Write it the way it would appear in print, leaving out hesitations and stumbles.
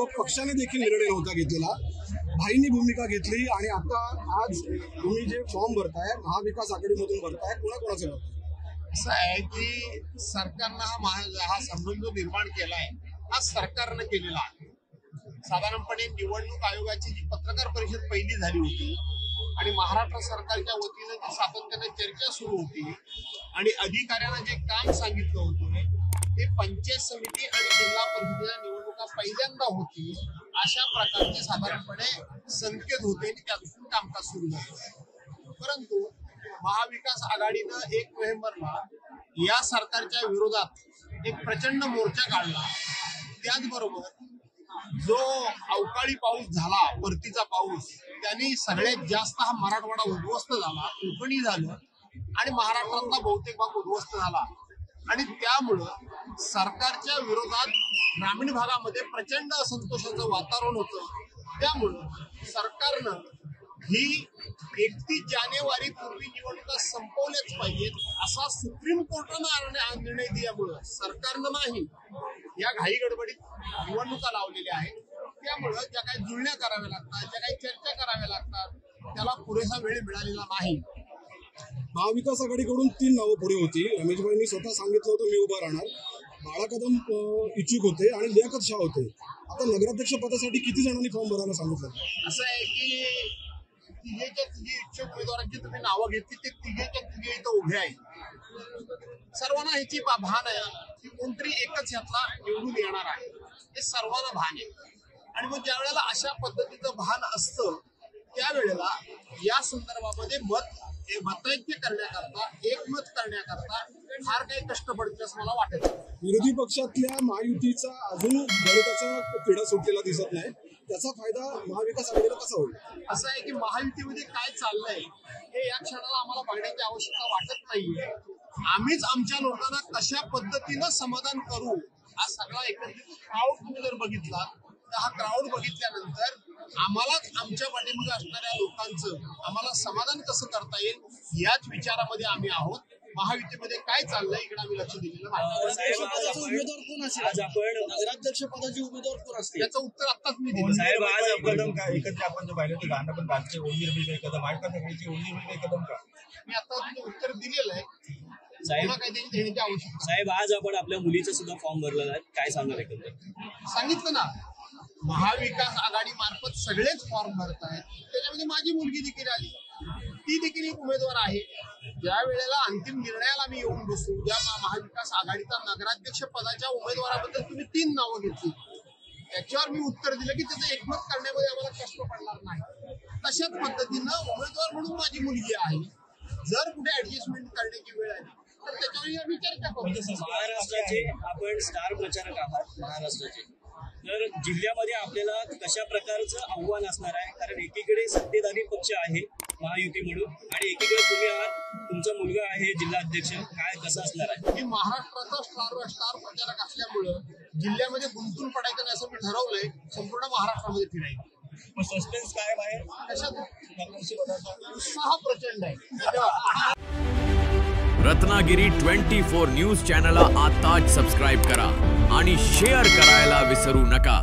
विरोधक पक्षाने देखील निर्णय नव्हता घेतलेला, भाईंनी भूमिका घेतली आणि आता आज तुम्ही जे फॉर्म भरताय महाविकास आघाडीमधून भरताय, कोणाकोणाचं भरताय? असं आहे की सरकारनं हा संबंध निर्माण केलाय, हा सरकारनं केलेला आहे. साधारणपणे निवडणूक आयोगाची जी पत्रकार परिषद पहिली झाली होती आणि महाराष्ट्र सरकारच्या वतीनं जी सातत्याने चर्चा सुरू होती आणि अधिकाऱ्यांना जे काम सांगितलं होतं ते पंचायत समिती आणि जिल्हा परिषदेच्या निवडणुका पहिल्यांदा होती अशा प्रकारचे साधारणपणे संकेत होते आणि त्यापासून कामकाज सुरू झालं. परंतु महाविकास आघाडीनं 1 नोव्हेंबरला या सरकारच्या विरोधात एक प्रचंड मोर्चा काढला. त्याचबरोबर जो अवकाळी पाऊस झाला, परतीचा पाऊस, त्यांनी सगळ्यात जास्त हा मराठवाडा उद्ध्वस्त झाला, कोकणी झालं आणि महाराष्ट्रातला बहुतेक भाग उद्ध्वस्त झाला. आणि त्यामुळं सरकारच्या विरोधात ग्रामीण भागामध्ये प्रचंड असंतोषाचं वातावरण होतं. त्यामुळं सरकारनं ही 31 जानेवारी पूर्वी निवडणुका संपवल्याच पाहिजेत असा सुप्रीम कोर्टानं निर्णय दिल्यामुळं सरकारनं नाही या घाई गडबडीत निवडणुका लावलेल्या आहेत. त्यामुळं ज्या काही जुळण्या कराव्या लागतात, ज्या काही चर्चा कराव्या लागतात, त्याला पुरेसा वेळ मिळालेला नाही. महाविकास आघाडीकडून 3 नावं पुढे होती. रमेशभाईंनी स्वतः सांगितलं होतं मी उभा राहणार, बाळा कदम इच्छुक होते आणि लियाकत शाह होते. आता नगराध्यक्ष पदासाठी किती जणांनी फॉर्म भरायला सांगितलं? असं आहे की तिघेच्या तिघे इच्छुक उमेदवारांची तुम्ही नावं घेतली, ते तिघेच्या तिघे इथं उभे आहेत. सर्वांना ह्याची भान आहे की कोणतरी एकच यातला निवडून येणार आहे, हे सर्वांना भान आहे. आणि मग ज्या वेळेला अशा पद्धतीचं भान असतं त्यावेळेला या संदर्भामध्ये मतैक्य करण्याकरता, एकमत करण्याकरता फार काही कष्ट पडतील असं मला वाटत. विरोधी पक्षातल्या महायुतीचा अजून गणिताचा तिढा सुटलेला दिसत नाही, त्याचा फायदा महाविकास आघाडीला कसा होईल? असं आहे की महायुतीमध्ये काय चाललंय हे या क्षणाला आम्हाला बघण्याची आवश्यकता वाटत नाहीये. आम्हीच आमच्या लोकांना कशा पद्धतीनं समाधान करू, हा सगळा एकत्रित क्राऊड तुम्ही जर बघितला तर हा क्राऊड बघितल्यानंतर आम्हालाच आमच्या पाठीमागे असणाऱ्या लोकांचं आम्हाला समाधान कसं करता येईल याच विचारामध्ये आम्ही आहोत. महायुतीमध्ये काय चाललंय इकडे आम्ही लक्ष दिलेलं नाही. उमेदवार कोण असेल? आज आपण नगराध्यक्ष पदाचे उमेदवार कोण असतील याचं उत्तर आत्ताच मी दिलं. साहेब आज कदम का एकत्र आपण जो पाहिलं ते गाणं पण गाजते, ओळी रमी कदम महाविकास आघाडीची ओळी रमी कदम का? मी आता तुझं उत्तर दिलेलं आहे. साहेब काही देण्याची आवश्यकता. साहेब आज आपण आपल्या मुलीचं सुद्धा फॉर्म भरलेला आहे, काय सांगणार एकंदर? सांगितलं ना, महाविकास आघाडी मार्फत सगळेच फॉर्म भरत आहेत. त्याच्यामध्ये माझी मुलगी देखील आली, ती देखील एक उमेदवार आहे. ज्या वेळेला अंतिम निर्णयाला मी येऊन बसू, ज्या महाविकास आघाडीचा नगराध्यक्ष पदाच्या उमेदवाराबद्दल तुम्ही 3 नावं घेतली, त्याच्यावर मी उत्तर दिलं की त्याचं एकमत करण्यामध्ये आम्हाला कष्ट पडणार नाही. तशाच पद्धतीनं उमेदवार म्हणून माझी मुलगी आहे. जर कुठे ऍडजस्टमेंट करण्याची वेळ आली तर त्याच्यावर आम्ही चर्चा करू. महाराष्ट्राचे आपण स्टार प्रचारक आहात महाराष्ट्राचे, तर जिल्ह्यामध्ये आपल्याला कशा प्रकारचं आव्हान असणार आहे? कारण एकीकडे सत्तेधारी पक्ष आहे महायुती म्हणून आणि एकीकडे तुम्ही आहात, तुमचा मुलगा आहे जिल्हा अध्यक्ष, काय कसं असणार आहे? मी महाराष्ट्राचा स्टार प्रचारक असल्यामुळं जिल्ह्यामध्ये गुंतून पडायचं नाही असं मी ठरवलंय. संपूर्ण महाराष्ट्रामध्ये फिरायचं. सस्पेन्स काय बाहेर कशात उत्साह प्रचंड आहे. धन्यवाद. रत्नागिरी 24 न्यूज चॅनलला आताच सबस्क्राईब करा आणि शेअर करायला विसरू नका.